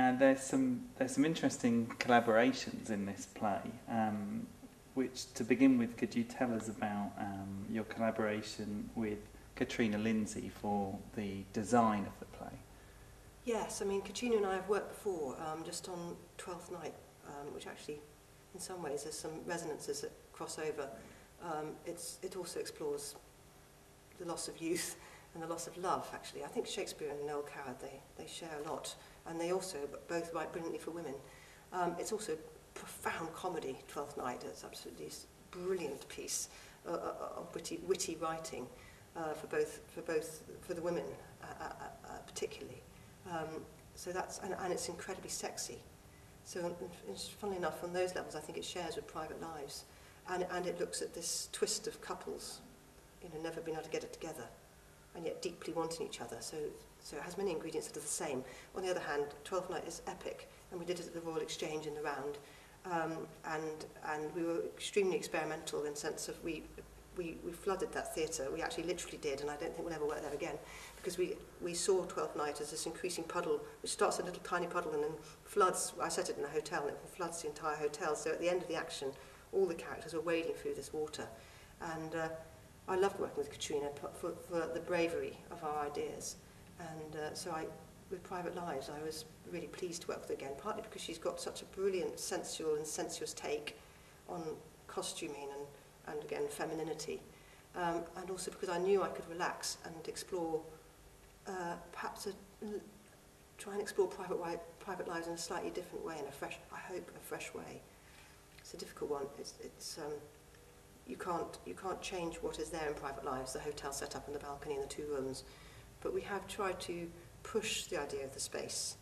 and there's some interesting collaborations in this play. Which, to begin with, could you tell us about your collaboration with Katrina Lindsey for the design of the play? Yes, I mean, Katrina and I have worked before, just on Twelfth Night, which actually, in some ways, there's some resonances that cross over. It also explores the loss of youth and the loss of love, actually. I think Shakespeare and Noel Cowards, they share a lot, and they also both write brilliantly for women. It's also profound comedy, Twelfth Night. It's absolutely brilliant piece of witty writing for the women particularly. So that's and it's incredibly sexy. So funnily enough, on those levels, I think it shares with Private Lives, and it looks at this twist of couples, never being able to get it together, and yet deeply wanting each other. So it has many ingredients that are the same. On the other hand, Twelfth Night is epic, and we did it at the Royal Exchange in the Round. And we were extremely experimental in the sense of we flooded that theatre. We actually literally did, and I don't think we'll ever work there again, because we saw Twelfth Night as this increasing puddle, which starts a little tiny puddle and then floods. I set it in a hotel, and it floods the entire hotel. So at the end of the action, all the characters are wading through this water. And I loved working with Katrina for the bravery of our ideas. And with Private Lives, I was really pleased to work with her again, partly because she's got such a brilliant sensual and sensuous take on costuming and again, femininity. And also because I knew I could relax and explore, try and explore private lives in a slightly different way, I hope a fresh way. It's a difficult one. You can't change what is there in Private Lives, the hotel set up and the balcony and the 2 rooms, but we have tried to push the idea of the space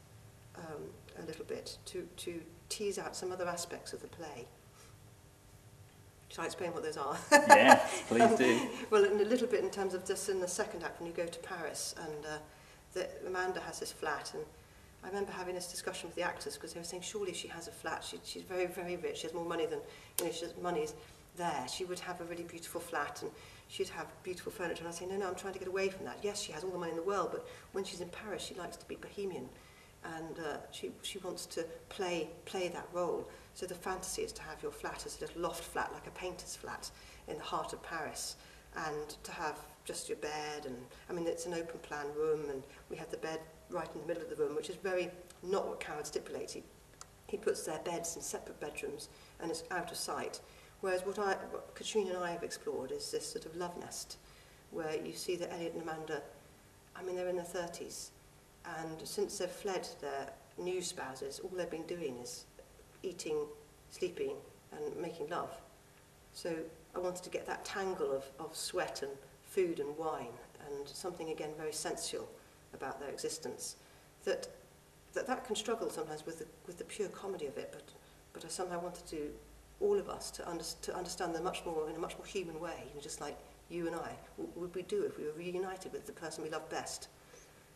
a little bit to tease out some other aspects of the play. Shall I explain what those are? Yes, please do. Well, in a little bit in terms of just in the second act when you go to Paris, and Amanda has this flat, and I remember having this discussion with the actors because they were saying, surely she has a flat, she's very, very rich, she has more money than, money's there, she would have a really beautiful flat and she'd have beautiful furniture. And I say, no, I'm trying to get away from that. Yes, she has all the money in the world, but when she's in Paris, she likes to be bohemian, and she wants to play that role. So the fantasy is to have your flat as a little loft flat, like a painter's flat, in the heart of Paris, and to have just your bed, and I mean it's an open plan room, and we had the bed right in the middle of the room, which is very not what Coward stipulates. He puts their beds in separate bedrooms, and it's out of sight. Whereas what Katrina and I have explored is this sort of love nest, where you see that Elliot and Amanda, I mean, they're in their 30s, and since they've fled their new spouses, all they've been doing is eating, sleeping, and making love. So I wanted to get that tangle of sweat and food and wine, and something, again, very sensual about their existence, that can struggle sometimes with the pure comedy of it, but I somehow wanted to all of us to understand them much more in a much more human way, just like you and I. What would we do if we were reunited with the person we love best,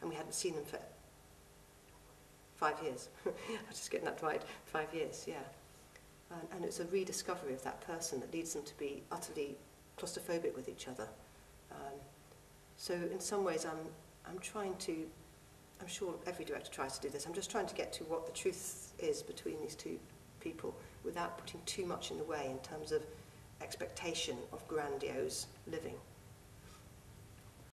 and we hadn't seen them for 5 years? I'm just getting that right. 5 years, yeah. And it's a rediscovery of that person that leads them to be utterly claustrophobic with each other. So in some ways, I'm trying to. I'm sure every director tries to do this. I'm just trying to get to what the truth is between these 2 people without putting too much in the way in terms of expectation of grandiose living.